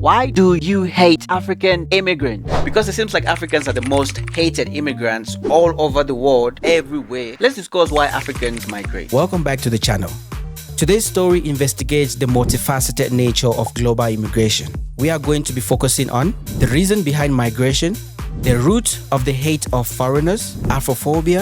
Why do you hate African immigrants? Because it seems like Africans are the most hated immigrants all over the world, everywhere. Let's discuss why Africans migrate. Welcome back to the channel. Today's story investigates the multifaceted nature of global immigration. We are going to be focusing on the reason behind migration, the root of the hate of foreigners, Afrophobia,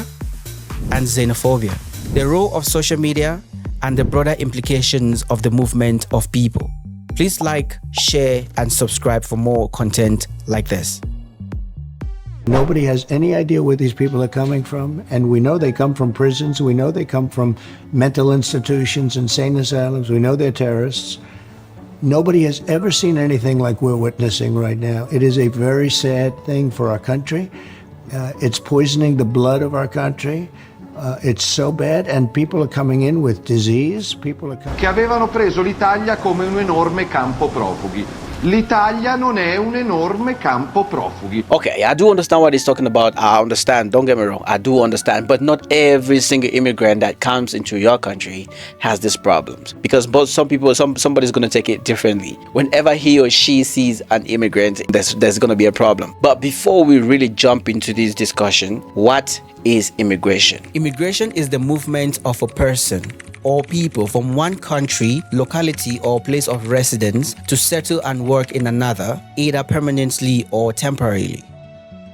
and Xenophobia, the role of social media, and the broader implications of the movement of people. Please like, share, and subscribe for more content like this. Nobody has any idea where these people are coming from, and we know they come from prisons. We know they come from mental institutions, insane asylums. We know they're terrorists. Nobody has ever seen anything like we're witnessing right now. It is a very sad thing for our country. It's poisoning the blood of our country. It's so bad, and people are coming in with disease. People are coming. Che avevano preso l'Italia come un enorme campo profughi. L'Italia non è un enorme campo profughi. Okay, I do understand what he's talking about. I understand, don't get me wrong, I do understand, but not every single immigrant that comes into your country has these problems, because somebody's going to take it differently. Whenever he or she sees an immigrant, there's going to be a problem. But before we really jump into this discussion, what is immigration? Immigration is the movement of a person or people from one country, locality, or place of residence to settle and work in another, either permanently or temporarily.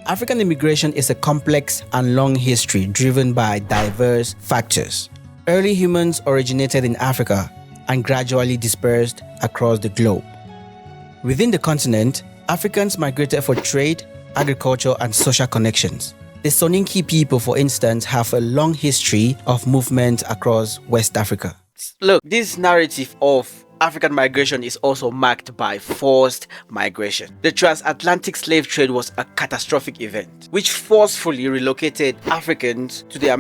African immigration is a complex and long history driven by diverse factors. Early humans originated in Africa and gradually dispersed across the globe. Within the continent, Africans migrated for trade, agriculture, and social connections. The Soninke people, for instance, have a long history of movement across West Africa. Look, this narrative of African migration is also marked by forced migration. The transatlantic slave trade was a catastrophic event, which forcefully relocated Africans to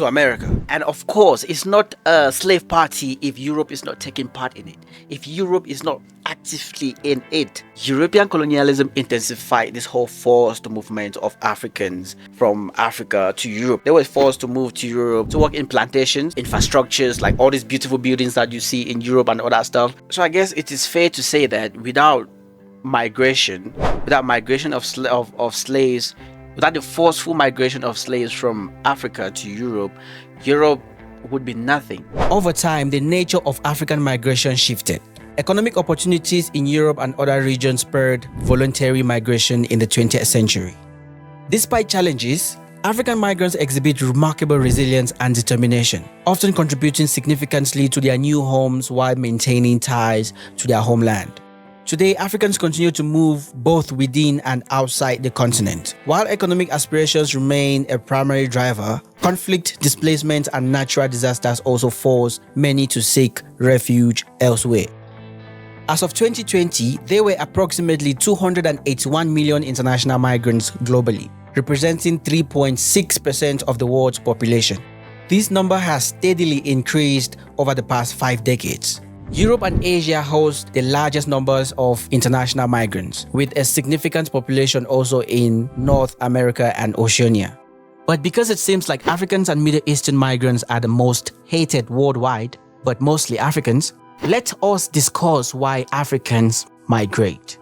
America. And of course, it's not a slave party if Europe is not taking part in it. If Europe is not actively in it. European colonialism intensified this whole forced movement of Africans from Africa to Europe. They were forced to move to Europe to work in plantations, infrastructures, like all these beautiful buildings that you see in Europe and all that stuff. So I guess it is fair to say that without migration of slaves, without the forceful migration of slaves from Africa to Europe, Europe would be nothing. Over time, the nature of African migration shifted. Economic opportunities in Europe and other regions spurred voluntary migration in the 20th century. Despite challenges, African migrants exhibit remarkable resilience and determination, often contributing significantly to their new homes while maintaining ties to their homeland. Today, Africans continue to move both within and outside the continent. While economic aspirations remain a primary driver, conflict, displacement, and natural disasters also force many to seek refuge elsewhere. As of 2020, there were approximately 281 million international migrants globally, representing 3.6% of the world's population. This number has steadily increased over the past 5 decades. Europe and Asia host the largest numbers of international migrants, with a significant population also in North America and Oceania. But because it seems like Africans and Middle Eastern migrants are the most hated worldwide, but mostly Africans, let us discuss why Africans migrate.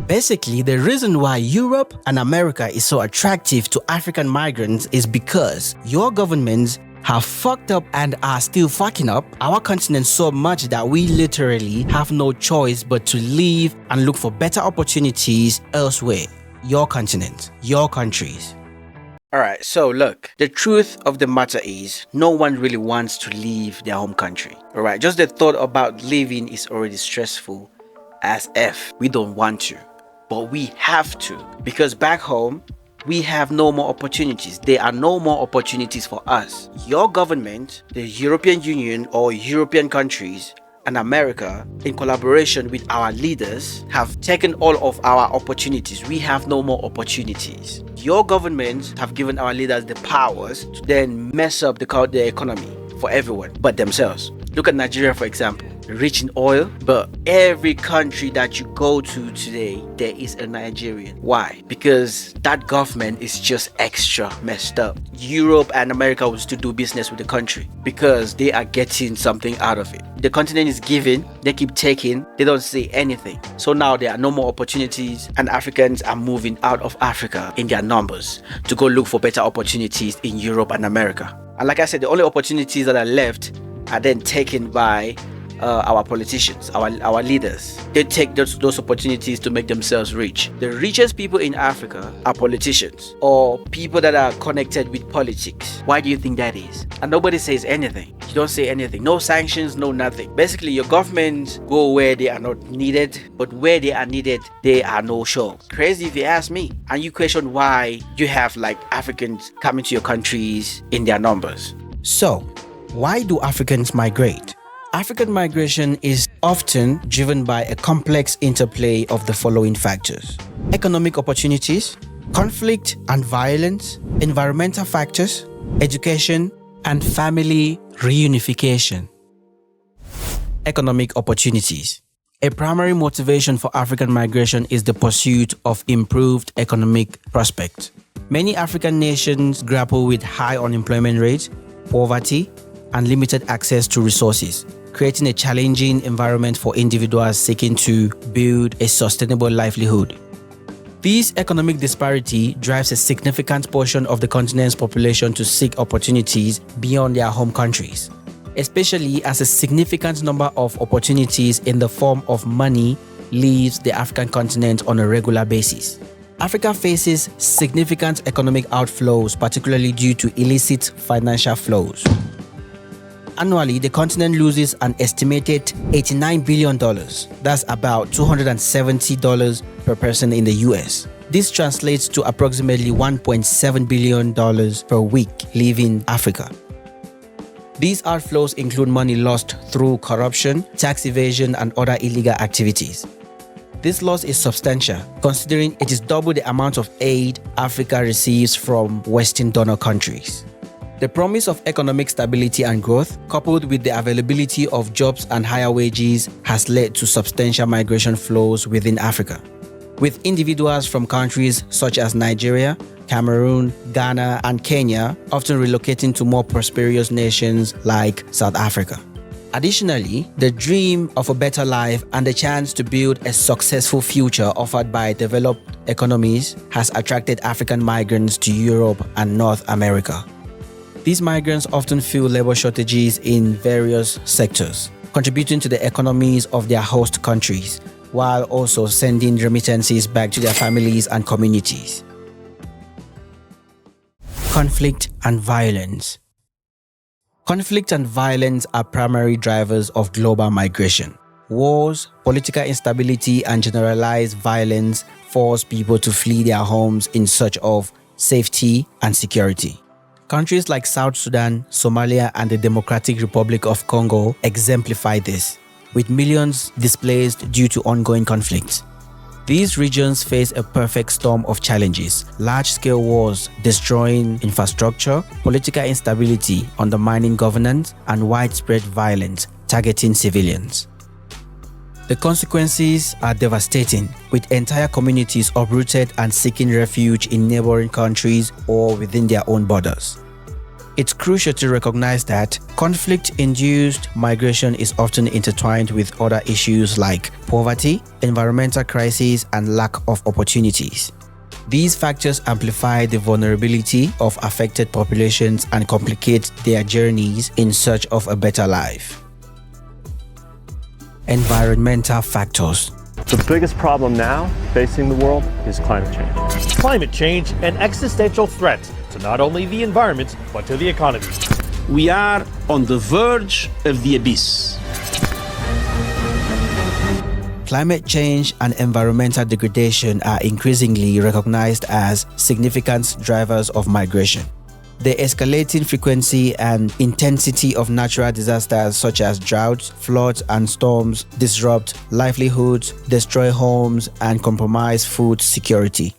Basically, the reason why Europe and America is so attractive to African migrants is because your governments have fucked up and are still fucking up our continent so much that we literally have no choice but to leave and look for better opportunities elsewhere. Your continent, your countries. Alright, so look, the truth of the matter is no one really wants to leave their home country. Alright, just the thought about leaving is already stressful as F. We don't want to, but we have to, because back home, we have no more opportunities. There are no more opportunities for us. Your government, the European Union or European countries, and America, in collaboration with our leaders, have taken all of our opportunities. We have no more opportunities. Your governments have given our leaders the powers to then mess up the economy for everyone but themselves. Look at Nigeria, for example. rich in oil, but every country that you go to today, there is a Nigerian. Why? Because that government is just extra messed up. Europe and America will still do business with the country because they are getting something out of it. The continent is giving, they keep taking, they don't say anything. So now there are no more opportunities, and Africans are moving out of Africa in their numbers to go look for better opportunities in Europe and America. And like I said, the only opportunities that are left are then taken by our politicians, our leaders. They take those opportunities to make themselves rich. The richest people in Africa are politicians or people that are connected with politics. Why do you think that is? And nobody says anything. You don't say anything. No sanctions, no nothing. Basically, your governments go where they are not needed, but where they are needed, they are no show. Crazy if you ask me. And you question why you have like Africans coming to your countries in their numbers. So, why do Africans migrate? African migration is often driven by a complex interplay of the following factors: economic opportunities, conflict and violence, environmental factors, education, and family reunification. Economic opportunities. A primary motivation for African migration is the pursuit of improved economic prospects. Many African nations grapple with high unemployment rates, poverty, and limited access to resources, creating a challenging environment for individuals seeking to build a sustainable livelihood. This economic disparity drives a significant portion of the continent's population to seek opportunities beyond their home countries, especially as a significant number of opportunities in the form of money leaves the African continent on a regular basis. Africa faces significant economic outflows, particularly due to illicit financial flows. Annually, the continent loses an estimated $89 billion. That's about $270 per person in the US. This translates to approximately $1.7 billion per week leaving Africa. These outflows include money lost through corruption, tax evasion, and other illegal activities. This loss is substantial, considering it is double the amount of aid Africa receives from Western donor countries. The promise of economic stability and growth, coupled with the availability of jobs and higher wages, has led to substantial migration flows within Africa, with individuals from countries such as Nigeria, Cameroon, Ghana, and Kenya often relocating to more prosperous nations like South Africa. Additionally, the dream of a better life and the chance to build a successful future offered by developed economies has attracted African migrants to Europe and North America. These migrants often feel labor shortages in various sectors, contributing to the economies of their host countries, while also sending remittances back to their families and communities. Conflict and violence. Conflict and violence are primary drivers of global migration. Wars, political instability, and generalized violence force people to flee their homes in search of safety and security. Countries like South Sudan, Somalia, and the Democratic Republic of Congo exemplify this, with millions displaced due to ongoing conflicts. These regions face a perfect storm of challenges: large-scale wars destroying infrastructure, political instability undermining governance, and widespread violence targeting civilians. The consequences are devastating, with entire communities uprooted and seeking refuge in neighboring countries or within their own borders. It's crucial to recognize that conflict-induced migration is often intertwined with other issues like poverty, environmental crises, and lack of opportunities. These factors amplify the vulnerability of affected populations and complicate their journeys in search of a better life. Environmental factors. The biggest problem now facing the world is climate change. Climate change, an existential threat to not only the environment, but to the economy. We are on the verge of the abyss. Climate change and environmental degradation are increasingly recognized as significant drivers of migration. The escalating frequency and intensity of natural disasters such as droughts, floods, and storms disrupt livelihoods, destroy homes, and compromise food security.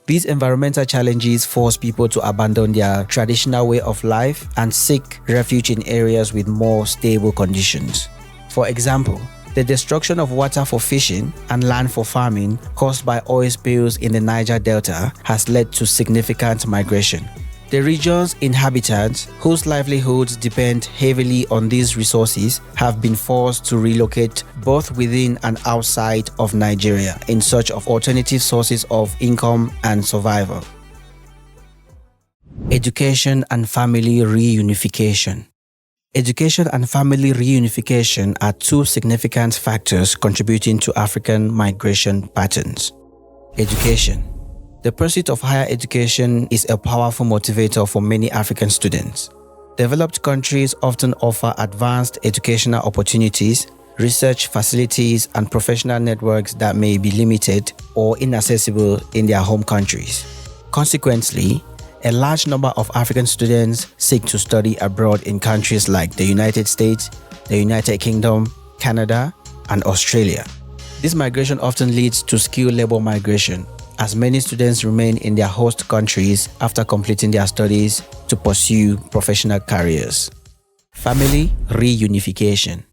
These environmental challenges force people to abandon their traditional way of life and seek refuge in areas with more stable conditions. For example, the destruction of water for fishing and land for farming caused by oil spills in the Niger Delta has led to significant migration. The region's inhabitants, whose livelihoods depend heavily on these resources, have been forced to relocate both within and outside of Nigeria in search of alternative sources of income and survival. Education and family reunification. Education and family reunification are two significant factors contributing to African migration patterns. Education. The pursuit of higher education is a powerful motivator for many African students. Developed countries often offer advanced educational opportunities, research facilities, and professional networks that may be limited or inaccessible in their home countries. Consequently, a large number of African students seek to study abroad in countries like the United States, the United Kingdom, Canada, and Australia. This migration often leads to skilled labor migration, as many students remain in their host countries after completing their studies to pursue professional careers. Family reunification.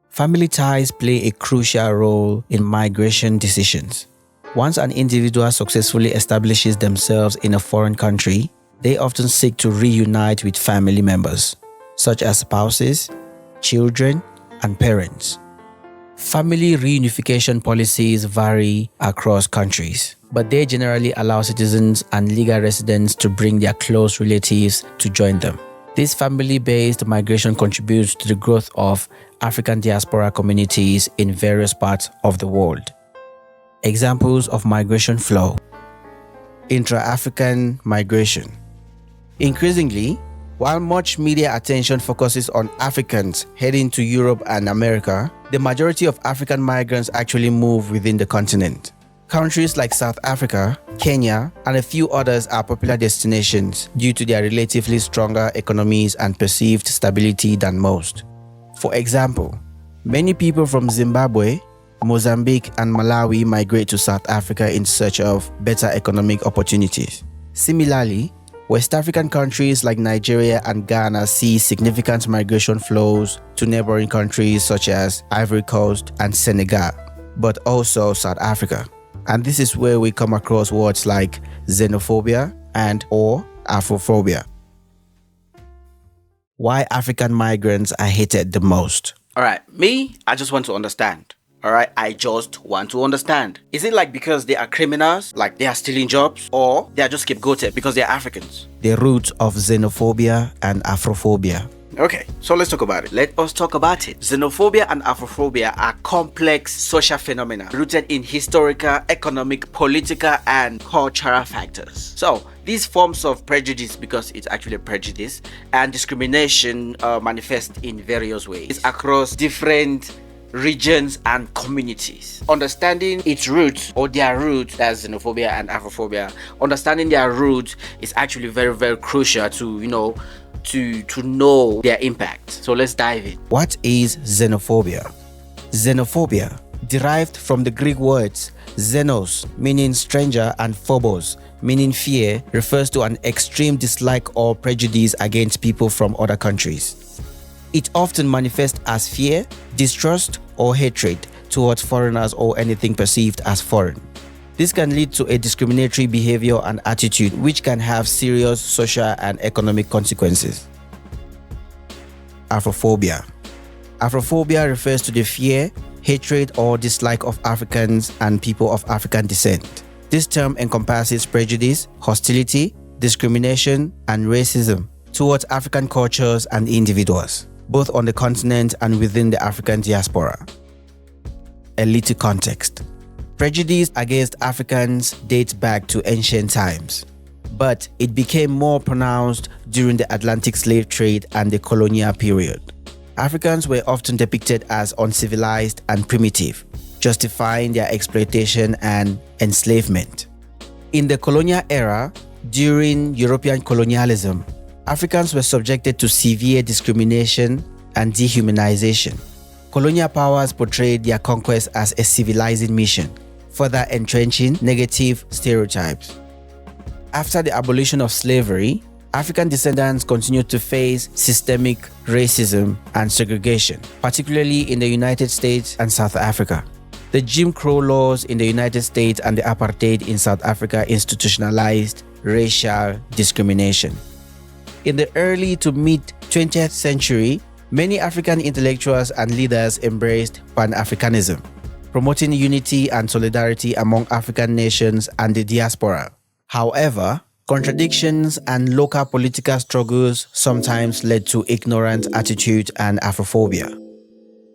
Family ties play a crucial role in migration decisions. Once an individual successfully establishes themselves in a foreign country, they often seek to reunite with family members, such as spouses, children, and parents. Family reunification policies vary across countries, but they generally allow citizens and legal residents to bring their close relatives to join them. This family-based migration contributes to the growth of African diaspora communities in various parts of the world. Examples of migration flow. Intra-African migration. Increasingly, while much media attention focuses on Africans heading to Europe and America, the majority of African migrants actually move within the continent. Countries like South Africa, Kenya, and a few others are popular destinations due to their relatively stronger economies and perceived stability than most. For example, many people from Zimbabwe, Mozambique, and Malawi migrate to South Africa in search of better economic opportunities. Similarly, West African countries like Nigeria and Ghana see significant migration flows to neighboring countries such as Ivory Coast and Senegal, but also South Africa. And this is where we come across words like xenophobia and or Afrophobia. Why African migrants are hated the most. Alright, I just want to understand. Alright, I just want to understand. Is it like because they are criminals, like they are stealing jobs, or they are just scapegoated because they are Africans? The roots of xenophobia and Afrophobia. Okay, so let's talk about it. Let us talk about it. Xenophobia and Afrophobia are complex social phenomena rooted in historical, economic, political, and cultural factors. So, these forms of prejudice, because it's actually a prejudice, and discrimination manifest in various ways across different regions and communities. Understanding its roots or their roots, that's xenophobia and Afrophobia, understanding their roots is actually very, very crucial to know their impact. So let's dive in. What is xenophobia? Xenophobia, derived from the Greek words xenos, meaning stranger, and phobos, meaning fear, refers to an extreme dislike or prejudice against people from other countries. It often manifests as fear, distrust, or hatred towards foreigners or anything perceived as foreign. This can lead to a discriminatory behavior and attitude which can have serious social and economic consequences. Afrophobia. Afrophobia refers to the fear, hatred, or dislike of Africans and people of African descent. This term encompasses prejudice, hostility, discrimination, and racism towards African cultures and individuals, both on the continent and within the African diaspora. A little context. Prejudice against Africans dates back to ancient times, but it became more pronounced during the Atlantic slave trade and the colonial period. Africans were often depicted as uncivilized and primitive, justifying their exploitation and enslavement. In the colonial era, during European colonialism, Africans were subjected to severe discrimination and dehumanization. Colonial powers portrayed their conquest as a civilizing mission, further entrenching negative stereotypes. After the abolition of slavery, African descendants continue to face systemic racism and segregation, particularly in the United States and South Africa. The Jim Crow laws in the United States and the apartheid in South Africa institutionalized racial discrimination. In the early to mid-20th century, many African intellectuals and leaders embraced Pan-Africanism, promoting unity and solidarity among African nations and the diaspora. However, contradictions and local political struggles sometimes led to ignorant attitude and Afrophobia.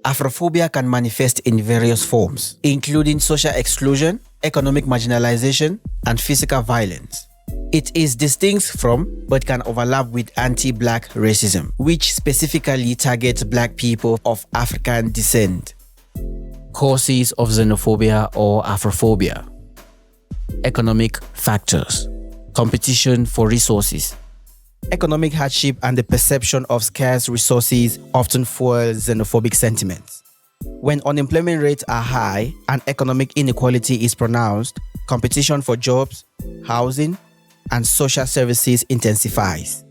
Afrophobia can manifest in various forms, including social exclusion, economic marginalization, and physical violence. It is distinct from, but can overlap with anti-Black racism, which specifically targets Black people of African descent. Causes of xenophobia or Afrophobia. Economic factors. Competition for resources. Economic hardship and the perception of scarce resources often fuel xenophobic sentiments. When unemployment rates are high and economic inequality is pronounced, competition for jobs, housing, and social services intensifies.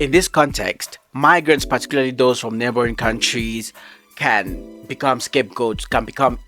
In this context, migrants, particularly those from neighboring countries, can become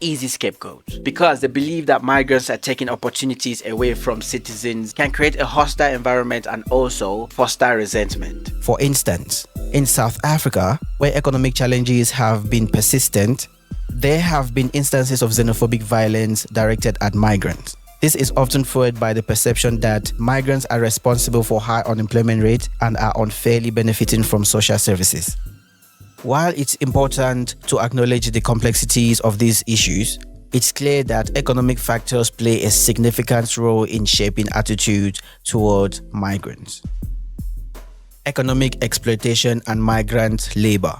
easy scapegoats, because the belief that migrants are taking opportunities away from citizens can create a hostile environment and also foster resentment. For instance, in South Africa, where economic challenges have been persistent, there have been instances of xenophobic violence directed at migrants. This is often fueled by the perception that migrants are responsible for high unemployment rate and are unfairly benefiting from social services. While it's important to acknowledge the complexities of these issues, it's clear that economic factors play a significant role in shaping attitudes toward migrants. Economic exploitation and migrant labor.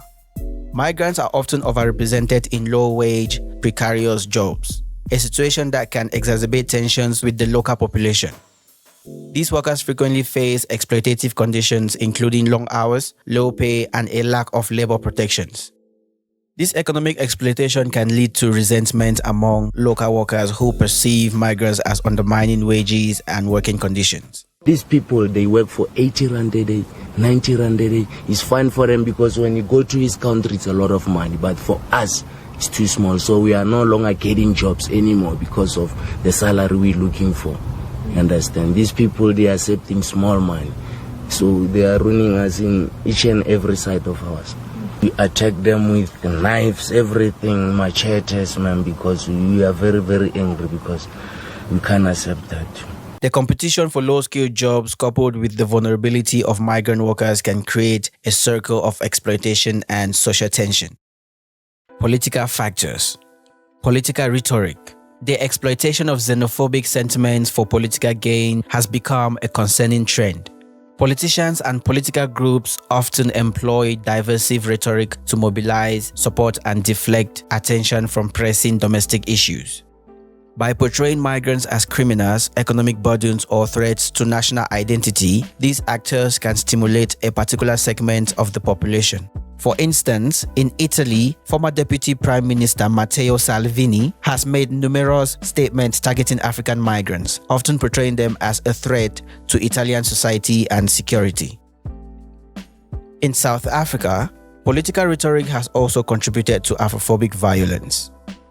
Migrants are often overrepresented in low-wage, precarious jobs, a situation that can exacerbate tensions with the local population. These workers frequently face exploitative conditions, including long hours, low pay, and a lack of labor protections. This economic exploitation can lead to resentment among local workers who perceive migrants as undermining wages and working conditions. These people, they work for 80 rand a day, 90 rand a day. It's fine for them because when you go to his country, it's a lot of money. But for us, it's too small. So we are no longer getting jobs anymore because of the salary we're looking for. You understand? These people, they are accepting small money. So they are ruining us in each and every side of ours. We attack them with knives, everything, machetes, man, because we are very, very angry because we can't accept that. The competition for low-skilled jobs coupled with the vulnerability of migrant workers can create a circle of exploitation and social tension. Political factors. Political rhetoric. The exploitation of xenophobic sentiments for political gain has become a concerning trend. Politicians and political groups often employ diversive rhetoric to mobilize, support, and deflect attention from pressing domestic issues. By portraying migrants as criminals, economic burdens, or threats to national identity, these actors can stimulate a particular segment of the population. For instance, in Italy, former Deputy Prime Minister Matteo Salvini has made numerous statements targeting African migrants, often portraying them as a threat to Italian society and security. In South Africa, political rhetoric has also contributed to Afrophobic violence.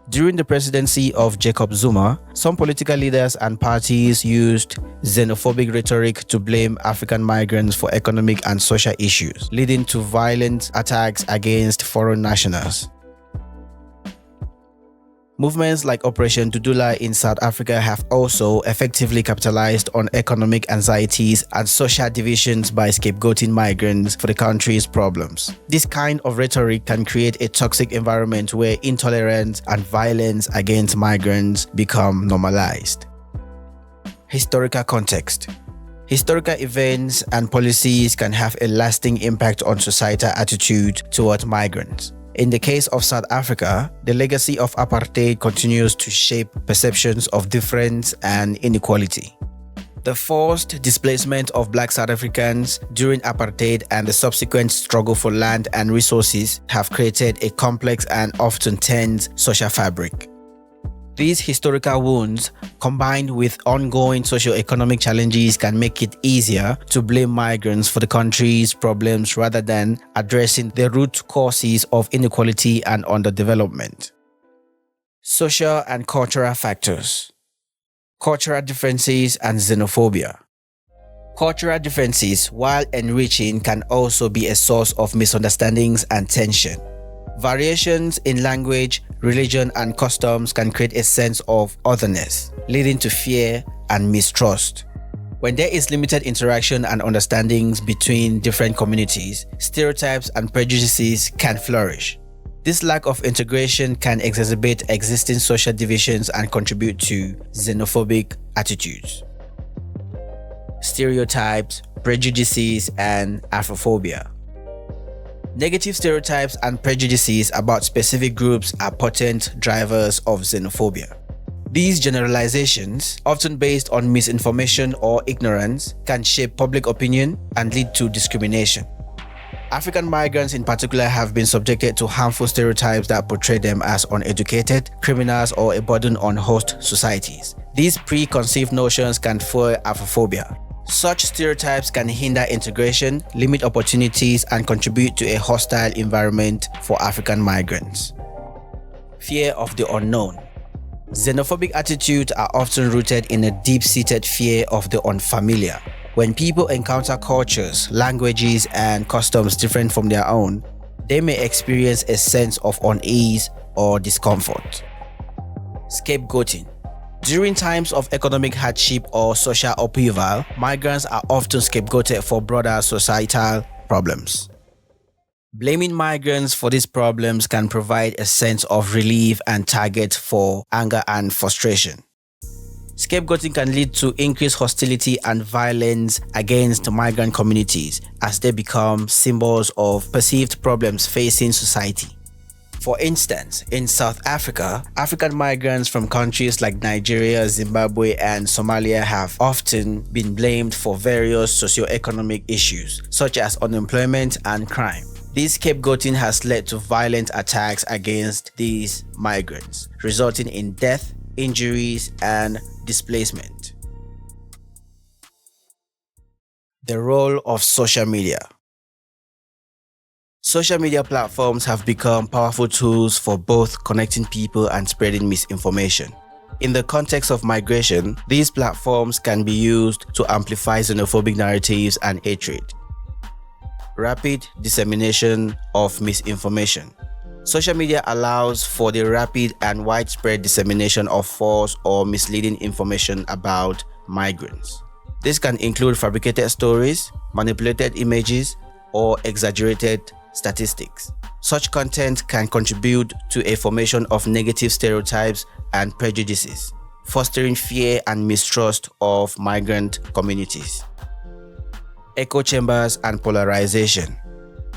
During the presidency of Jacob Zuma, some political leaders and parties used xenophobic rhetoric to blame African migrants for economic and social issues, leading to violent attacks against foreign nationals. Movements like Operation Dudula in South Africa have also effectively capitalized on economic anxieties and social divisions by scapegoating migrants for the country's problems. This kind of rhetoric can create a toxic environment where intolerance and violence against migrants become normalized. Historical context. Historical events and policies can have a lasting impact on societal attitude towards migrants. In the case of South Africa, the legacy of apartheid continues to shape perceptions of difference and inequality. The forced displacement of Black South Africans during apartheid and the subsequent struggle for land and resources have created a complex and often tense social fabric. These historical wounds, combined with ongoing socio-economic challenges, can make it easier to blame migrants for the country's problems rather than addressing the root causes of inequality and underdevelopment. Social and cultural factors. Cultural differences and xenophobia. Cultural differences, while enriching, can also be a source of misunderstandings and tension. Variations in language, religion, and customs can create a sense of otherness, leading to fear and mistrust. When there is limited interaction and understandings between different communities, stereotypes and prejudices can flourish. This lack of integration can exacerbate existing social divisions and contribute to xenophobic attitudes. Stereotypes, prejudices, and Afrophobia. Negative stereotypes and prejudices about specific groups are potent drivers of xenophobia. These generalizations, often based on misinformation or ignorance, can shape public opinion and lead to discrimination. African migrants in particular have been subjected to harmful stereotypes that portray them as uneducated, criminals, or a burden on host societies. These preconceived notions can fuel Afrophobia. Such stereotypes can hinder integration, limit opportunities, and contribute to a hostile environment for African migrants. Fear of the unknown. Xenophobic attitudes are often rooted in a deep-seated fear of the unfamiliar. When people encounter cultures, languages, and customs different from their own, they may experience a sense of unease or discomfort. Scapegoating. During times of economic hardship or social upheaval, migrants are often scapegoated for broader societal problems. Blaming migrants for these problems can provide a sense of relief and target for anger and frustration. Scapegoating can lead to increased hostility and violence against migrant communities as they become symbols of perceived problems facing society. For instance, in South Africa, African migrants from countries like Nigeria, Zimbabwe, and Somalia have often been blamed for various socio-economic issues, such as unemployment and crime. This scapegoating has led to violent attacks against these migrants, resulting in death, injuries, and displacement. The role of social media. Social media platforms have become powerful tools for both connecting people and spreading misinformation. In the context of migration, these platforms can be used to amplify xenophobic narratives and hatred. Rapid dissemination of misinformation. Social media allows for the rapid and widespread dissemination of false or misleading information about migrants. This can include fabricated stories, manipulated images, or exaggerated statistics. Such content can contribute to a formation of negative stereotypes and prejudices, fostering fear and mistrust of migrant communities. Echo chambers and polarization.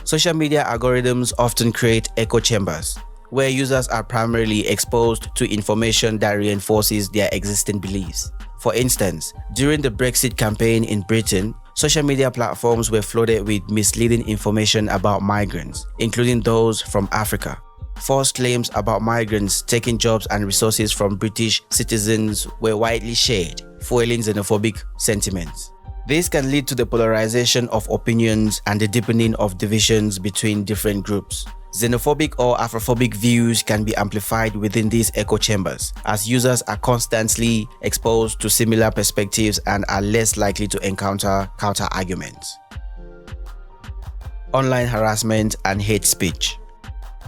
Social media algorithms often create echo chambers, where users are primarily exposed to information that reinforces their existing beliefs. For instance, during the Brexit campaign in Britain, social media platforms were flooded with misleading information about migrants, including those from Africa. False claims about migrants taking jobs and resources from British citizens were widely shared, fueling xenophobic sentiments. This can lead to the polarization of opinions and the deepening of divisions between different groups. Xenophobic or Afrophobic views can be amplified within these echo chambers, as users are constantly exposed to similar perspectives and are less likely to encounter counter-arguments. Online harassment and hate speech.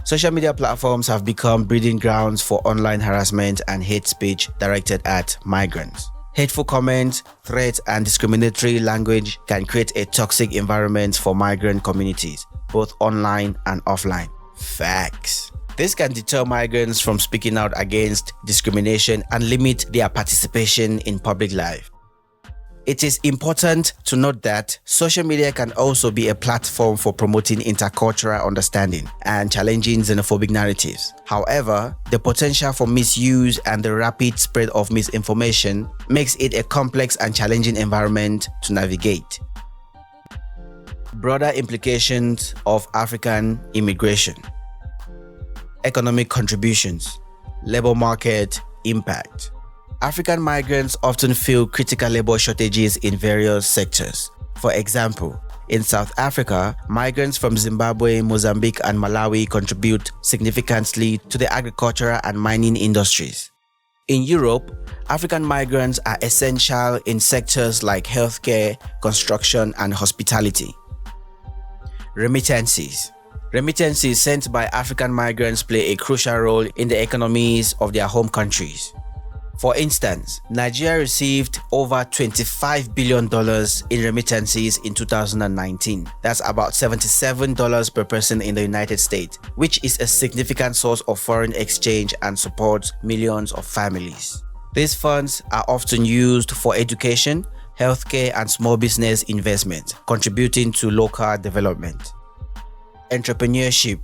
Social media platforms have become breeding grounds for online harassment and hate speech directed at migrants. Hateful comments, threats, and discriminatory language can create a toxic environment for migrant communities, both online and offline. Facts. This can deter migrants from speaking out against discrimination and limit their participation in public life. It is important to note that social media can also be a platform for promoting intercultural understanding and challenging xenophobic narratives. However, the potential for misuse and the rapid spread of misinformation makes it a complex and challenging environment to navigate. Broader implications of African immigration. Economic contributions, labor market, impact. African migrants often feel critical labor shortages in various sectors. For example, in South Africa, migrants from Zimbabwe, Mozambique, and Malawi contribute significantly to the agricultural and mining industries. In Europe, African migrants are essential in sectors like healthcare, construction, and hospitality. Remittances. Remittances sent by African migrants play a crucial role in the economies of their home countries. For instance, Nigeria received over $25 billion in remittances in 2019. That's about $77 per person in the United States, which is a significant source of foreign exchange and supports millions of families. These funds are often used for education, healthcare, and small business investment, contributing to local development. Entrepreneurship.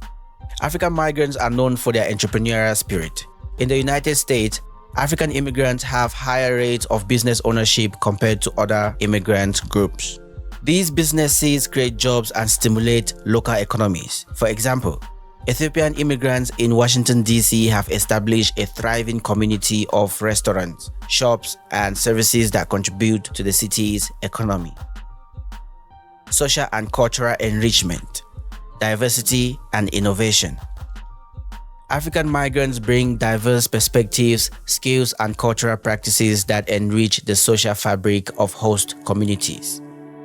African migrants are known for their entrepreneurial spirit. In the United States, African immigrants have higher rates of business ownership compared to other immigrant groups. These businesses create jobs and stimulate local economies. For example, Ethiopian immigrants in Washington, D.C. have established a thriving community of restaurants, shops, and services that contribute to the city's economy. Social and cultural enrichment, diversity, and innovation. African migrants bring diverse perspectives, skills, and cultural practices that enrich the social fabric of host communities.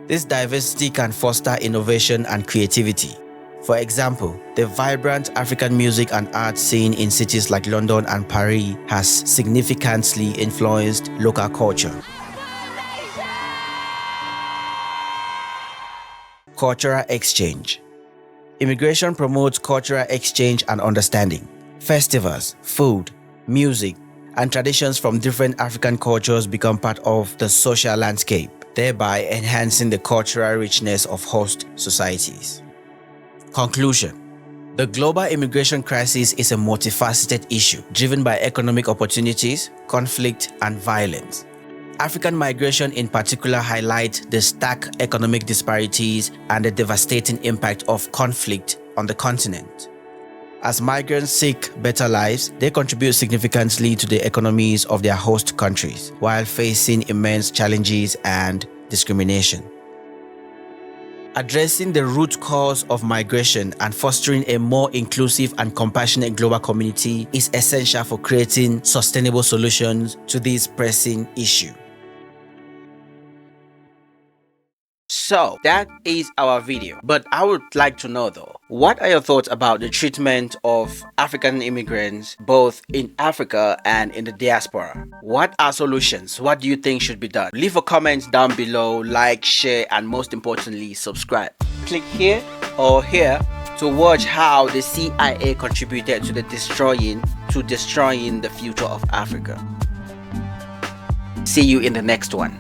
This diversity can foster innovation and creativity. For example, the vibrant African music and art scene in cities like London and Paris has significantly influenced local culture. Cultural exchange. Immigration promotes cultural exchange and understanding. Festivals, food, music, and traditions from different African cultures become part of the social landscape, thereby enhancing the cultural richness of host societies. Conclusion. The global immigration crisis is a multifaceted issue driven by economic opportunities, conflict, and violence. African migration in particular highlights the stark economic disparities and the devastating impact of conflict on the continent. As migrants seek better lives, they contribute significantly to the economies of their host countries while facing immense challenges and discrimination. Addressing the root cause of migration and fostering a more inclusive and compassionate global community is essential for creating sustainable solutions to this pressing issue. So that is our video, but I would like to know though, what are your thoughts about the treatment of African immigrants both in Africa and in the diaspora? What are solutions? What do you think should be done? Leave a comment down below, like, share, and most importantly, subscribe. Click here or here to watch how the CIA contributed to destroying the future of Africa. See you in the next one.